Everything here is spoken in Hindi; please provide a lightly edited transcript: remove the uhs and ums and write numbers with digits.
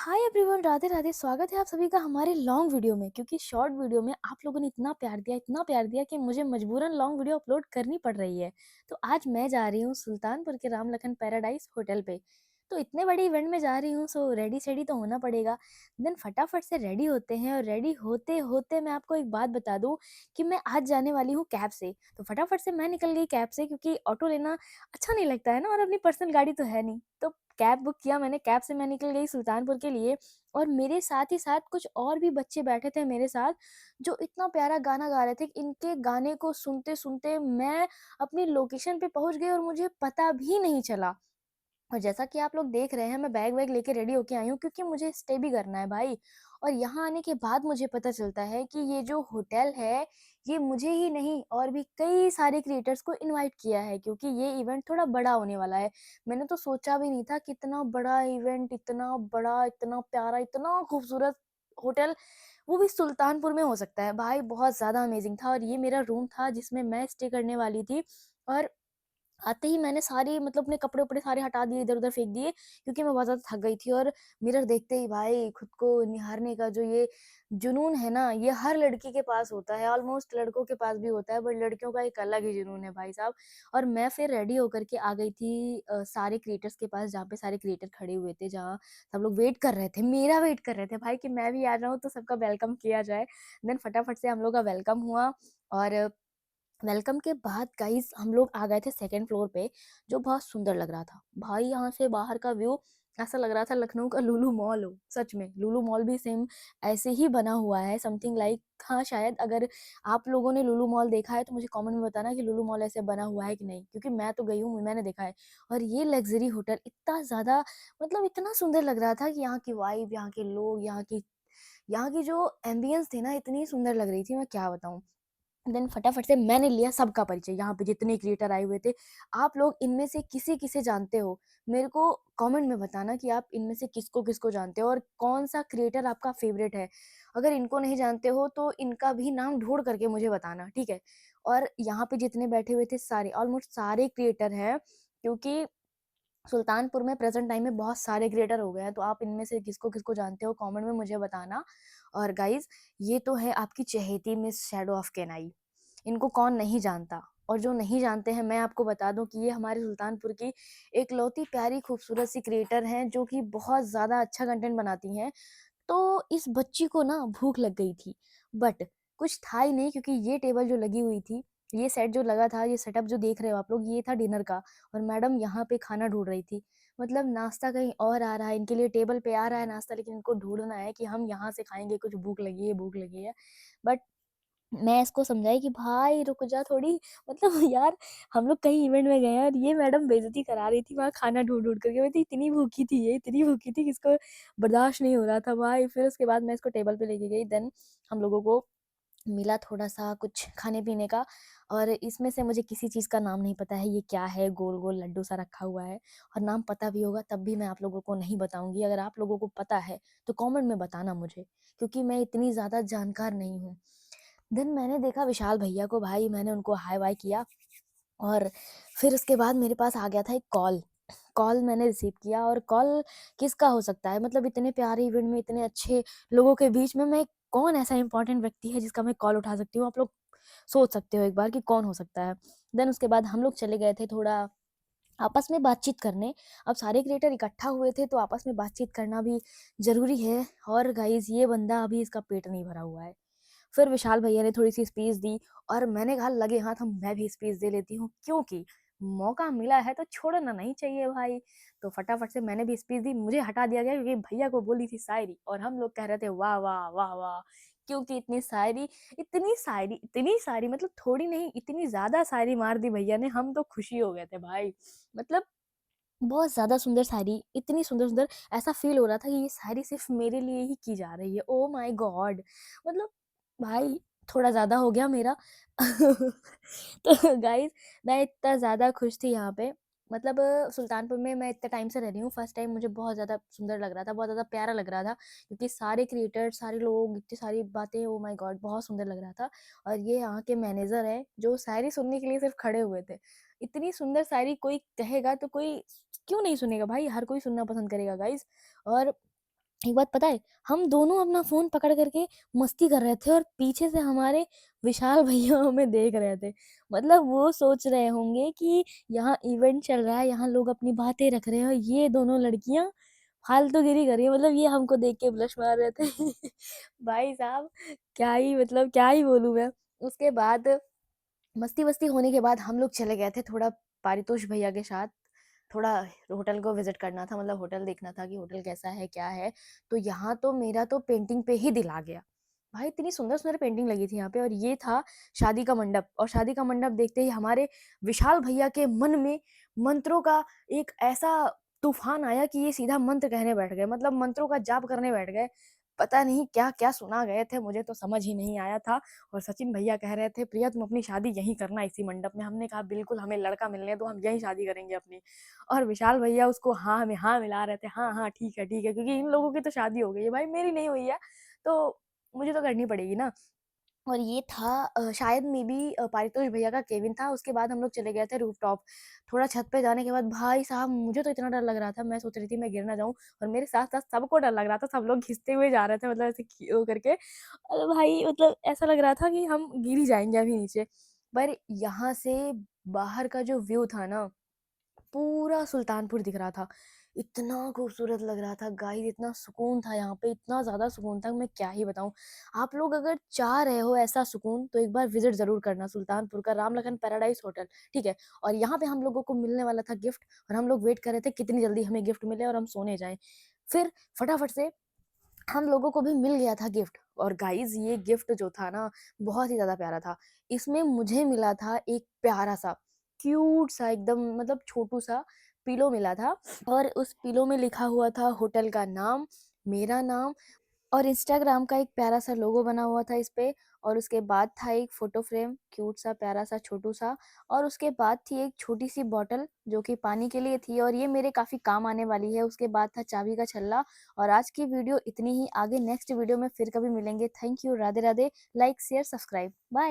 Hi everyone, Radhe Radhe. स्वागत है आप सभी का हमारे लॉन्ग वीडियो में। क्योंकि शॉर्ट वीडियो में आप लोगों ने इतना प्यार दिया कि मुझे मजबूरन लॉन्ग वीडियो अपलोड करनी पड़ रही है। तो आज मैं जा रही हूँ सुल्तानपुर के राम लखन पैराडाइज होटल पे। तो इतने बड़े इवेंट में जा रही हूँ, सो रेडी सेडी तो होना पड़ेगा। देन फटाफट से रेडी होते हैं, और रेडी होते होते मैं आपको एक बात बता दूं कि मैं आज जाने वाली हूँ कैब से। तो फटाफट से मैं निकल गई कैब से, क्योंकि ऑटो लेना अच्छा नहीं लगता है ना, और अपनी पर्सनल गाड़ी तो है नहीं। तो कैब बुक किया मैंने, कैब से मैं निकल गई सुल्तानपुर के लिए। और मेरे साथ ही साथ कुछ और भी बच्चे बैठे थे मेरे साथ, जो इतना प्यारा गाना गा रहे थे कि इनके गाने को सुनते सुनते मैं अपनी लोकेशन पे पहुंच गई और मुझे पता भी नहीं चला। और जैसा कि आप लोग देख रहे हैं, मैं बैग वैग लेके रेडी होके आई हूँ, क्योंकि मुझे स्टे भी करना है भाई। और यहाँ आने के बाद मुझे पता चलता है कि ये जो होटल है, ये मुझे ही नहीं और भी कई सारे क्रिएटर्स को इनवाइट किया है, क्योंकि ये इवेंट थोड़ा बड़ा होने वाला है। मैंने तो सोचा भी नहीं था कि इतना बड़ा इवेंट, इतना बड़ा, इतना प्यारा, इतना खूबसूरत होटल, वो भी सुल्तानपुर में हो सकता है। भाई बहुत ज़्यादा अमेजिंग था। और ये मेरा रूम था जिसमें मैं स्टे करने वाली थी। और आते ही मैंने सारी, मतलब अपने कपड़े-वपड़े सारे हटा दिए, इधर-उधर फेंक दिए, क्योंकि मैं बहुत ज़्यादा थक गई थी। और मिरर देखते ही भाई खुद को निहारने का जो ये जुनून है ना, ये हर लड़की के पास होता है, ऑलमोस्ट लड़कों के पास भी होता है, बट लड़कियों का एक अलग ही जुनून है भाई साहब। और मैं फिर रेडी होकर के आ गई थी सारे क्रिएटर्स के पास, जहाँ पे सारे क्रिएटर खड़े हुए थे, जहाँ सब लोग वेट कर रहे थे, मेरा वेट कर रहे थे भाई कि मैं भी आ जाऊँ तो सबका वेलकम किया जाए। देन फटाफट से हम लोग का वेलकम हुआ। और वेलकम के बाद गाइस हम लोग आ गए थे सेकंड फ्लोर पे, जो बहुत सुंदर लग रहा था भाई। यहाँ से बाहर का व्यू ऐसा लग रहा था लखनऊ का लुलु मॉल हो। सच में लुलु मॉल भी सेम ऐसे ही बना हुआ है, समथिंग लाइक। हाँ, शायद अगर आप लोगों ने लुलु मॉल देखा है तो मुझे कमेंट में बताना कि लुलु मॉल ऐसे बना हुआ है कि नहीं, क्योंकि मैं तो गई हूँ, मैंने देखा है। और ये लग्जरी होटल इतना ज्यादा, मतलब इतना सुंदर लग रहा था कि यहाँ की वाइब, यहाँ के लोग, यहाँ की जो एम्बियंस थी ना, इतनी सुंदर लग रही थी, मैं क्या बताऊँ। देन फटाफट से मैंने लिया सबका परिचय। यहाँ पे जितने क्रिएटर आए हुए थे, आप लोग इनमें से किसे किसे जानते हो, मेरे को कमेंट में बताना कि आप इनमें से किसको किसको जानते हो और कौन सा क्रिएटर आपका फेवरेट है। अगर इनको नहीं जानते हो तो इनका भी नाम ढूंढ करके मुझे बताना, ठीक है। और यहाँ पे जितने बैठे हुए थे सारे, ऑलमोस्ट सारे क्रिएटर हैं, क्योंकि सुल्तानपुर में प्रेजेंट टाइम में बहुत सारे क्रिएटर हो गए हैं। तो आप इनमें से किसको किसको जानते हो, कमेंट में मुझे बताना। और गाइज, ये तो है आपकी चहेती मिस शैडो ऑफ केनाई, इनको कौन नहीं जानता। और जो नहीं जानते हैं, मैं आपको बता दूं कि ये हमारे सुल्तानपुर की एक लौती प्यारी खूबसूरत सी क्रिएटर हैं, जो कि बहुत ज़्यादा अच्छा कंटेंट बनाती हैं। तो इस बच्ची को ना भूख लग गई थी, बट कुछ था ही नहीं, क्योंकि ये टेबल जो लगी हुई थी, ये सेट जो लगा था, ये सेटअप जो देख रहे हो आप लोग, ये था डिनर का। और मैडम यहाँ पे खाना ढूंढ रही थी। मतलब नाश्ता कहीं और आ रहा है, इनके लिए टेबल पे आ रहा है नाश्ता, लेकिन इनको ढूंढना है कि हम यहाँ से खाएंगे, कुछ भूख लगी है, भूख लगी है। बट मैं इसको समझाई कि भाई रुक जा थोड़ी, मतलब यार, हम लोग कहीं इवेंट में गए हैं और ये मैडम बेइज्जती करा रही थी वहाँ खाना ढूंढ ढूंढ करके। मैं तो इतनी भूखी थी, ये इतनी भूखी थी कि इसको बर्दाश्त नहीं हो रहा था भाई। फिर उसके बाद मैं इसको टेबल पे लेके गई। देन हम लोगों को मिला थोड़ा सा कुछ खाने पीने का। और इसमें से मुझे किसी चीज़ का नाम नहीं पता है, ये क्या है, गोल गोल लड्डू सा रखा हुआ है। और नाम पता भी होगा तब भी मैं आप लोगों को नहीं बताऊंगी। अगर आप लोगों को पता है तो कमेंट में बताना मुझे, क्योंकि मैं इतनी ज़्यादा जानकार नहीं हूँ। देन मैंने देखा विशाल भैया को, भाई मैंने उनको हाय वाय किया। और फिर उसके बाद मेरे पास आ गया था एक कॉल। कॉल मैंने रिसीव किया, और कॉल किसका हो सकता है, मतलब इतने प्यारे इवेंट में, इतने अच्छे लोगों के बीच में, मैं कौन ऐसा इंपॉर्टेंट व्यक्ति है जिसका मैं कॉल उठा सकती हूँ। आप लोग सोच सकते हो एक बार कि कौन हो सकता है। देन उसके बाद हम लोग चले गए थे थोड़ा आपस में बातचीत करने। अब सारे क्रिएटर इकट्ठा हुए थे तो आपस में बातचीत करना भी जरूरी है। और गाइज, ये बंदा अभी इसका पेट नहीं भरा हुआ है। फिर विशाल भैया ने थोड़ी सी स्पीच दी, और मैंने कहा लगे हाथ हम मैं भी स्पीच दे लेती हूँ, क्योंकि मौका मिला है तो छोड़ना नहीं चाहिए भाई। तो फटाफट से मैंने भी स्पीच दी। मुझे हटा दिया गया क्योंकि भैया को बोली थी शायरी, और हम लोग कह रहे थे वाह वाह वाह वाह, क्योंकि इतनी शायरी, इतनी शायरी, इतनी शायरी, मतलब थोड़ी नहीं, इतनी ज्यादा शायरी मार दी भैया ने, हम तो खुशी हो गए थे भाई। मतलब बहुत ज़्यादा सुंदर शायरी, इतनी सुंदर-सुंदर, ऐसा फ़ील हो रहा था कि ये शायरी सिर्फ़ मेरे लिए ही की जा रही है। Oh my God! मतलब भाई थोड़ा ज़्यादा हो गया मेरा। तो गाइज़, मैं इतना ज़्यादा खुश थी यहाँ पे। मतलब सुल्तानपुर में मैं इतने टाइम से रह रही हूँ, फर्स्ट टाइम मुझे बहुत ज़्यादा सुंदर लग रहा था, बहुत ज़्यादा प्यारा लग रहा था, क्योंकि सारे क्रिएटर, सारे लोग, इतनी सारी बातें, ओह माय गॉड! बहुत सुंदर लग रहा था। और ये यहाँ के मैनेजर हैं, जो शायरी सुनने के लिए सिर्फ़ खड़े हुए थे। इतनी सुंदर शायरी कोई कहेगा तो कोई क्यों नहीं सुनेगा भाई, हर कोई सुनना पसंद करेगा गाइस। और एक बात पता है, हम दोनों अपना फ़ोन पकड़ कर के मस्ती कर रहे थे और पीछे से हमारे विशाल भैया हमें देख रहे थे। मतलब वो सोच रहे होंगे कि यहाँ इवेंट चल रहा है, यहाँ लोग अपनी बातें रख रहे हैं और ये दोनों लड़कियाँ फालतूगिरी कर रही हैं। मतलब ये हमको देख के ब्लश मार रहे थे। भाई साहब, क्या ही मतलब क्या ही बोलूँ मैं। उसके बाद मस्ती-वस्ती होने के बाद हम लोग चले गए थे थोड़ा पारितोष भैया के साथ, थोड़ा होटल को विज़िट करना था, मतलब होटल देखना था कि होटल कैसा है, क्या है। तो यहाँ तो मेरा तो पेंटिंग पे ही दिल आ गया। भाई इतनी सुंदर-सुंदर पेंटिंग लगी थी यहाँ पे और ये था शादी का मंडप और शादी का मंडप देखते ही हमारे विशाल भैया के मन में मंत्रों का एक ऐसा तूफ़ान आया कि ये सीधा मंत्र कहने बैठ गए, मतलब मंत्रों का जाप करने बैठ गए। पता नहीं क्या-क्या सुना गए थे, मुझे तो समझ ही नहीं आया था। और सचिन भैया कह रहे थे, "प्रिया तुम अपनी शादी यहीं करना इसी मंडप में।" हमने कहा, "बिल्कुल हमें लड़का मिलने दो, हम यहीं शादी करेंगे अपनी।" और विशाल भैया उसको हाँ में हाँ मिला रहे थे, "हाँ, हाँ, ठीक है।" क्योंकि इन लोगों की तो शादी हो गई है, भाई मेरी नहीं हुई है, तो मुझे तो करनी पड़ेगी ना। और ये था शायद मे बी पारितोष भैया का केबिन था, उसके बाद हम लोग चले गए थे रूफटॉप। थोड़ा छत पे जाने के बाद भाई साहब मुझे तो इतना डर लग रहा था, मैं सोच रही थी मैं गिर ना जाऊँ और मेरे साथ-साथ सबको डर लग रहा था, सब लोग खींचते हुए जा रहे थे मतलब ऐसे वो करके। अरे भाई मतलब ऐसा लग रहा था कि हम गिर ही जाएँगे अभी नीचे। पर यहाँ से बाहर का जो व्यू था ना, पूरा सुल्तानपुर दिख रहा था। इतना खूबसूरत लग रहा था गाइस, इतना सुकून था यहाँ पे, इतना ज़्यादा सुकून था मैं क्या ही बताऊँ। आप लोग अगर चाह रहे हो ऐसा सुकून तो एक बार विज़िट ज़रूर करना सुल्तानपुर का रामलखन पैराडाइज़ होटल, ठीक है? और यहाँ पे हम लोगों को मिलने वाला था गिफ्ट और हम लोग वेट कर रहे थे कितनी जल्दी हमें गिफ्ट मिले और हम सोने जाएँ। फिर फटाफट से हम लोगों को भी मिल गया था गिफ्ट और गाइज़ ये गिफ्ट जो था ना बहुत ही ज़्यादा प्यारा था। इसमें मुझे मिला था एक प्यारा-सा, क्यूट सा एकदम मतलब छोटू-सा पिलो मिला था और उस पिलो में लिखा हुआ था होटल का नाम, मेरा नाम और इंस्टाग्राम का एक प्यारा-सा लोगो बना हुआ था इस पे और उसके बाद था एक फ़ोटो फ्रेम क्यूट-सा, प्यारा-सा, छोटू-सा और उसके बाद थी एक छोटी-सी बॉटल जो कि पानी के लिए थी और ये मेरे काफ़ी काम आने वाली है। उसके बाद था चाबी का छल्ला और आज की वीडियो इतनी ही, आगे नेक्स्ट वीडियो में फिर कभी मिलेंगे। Thank you, Radhe Radhe, like, share, subscribe, bye.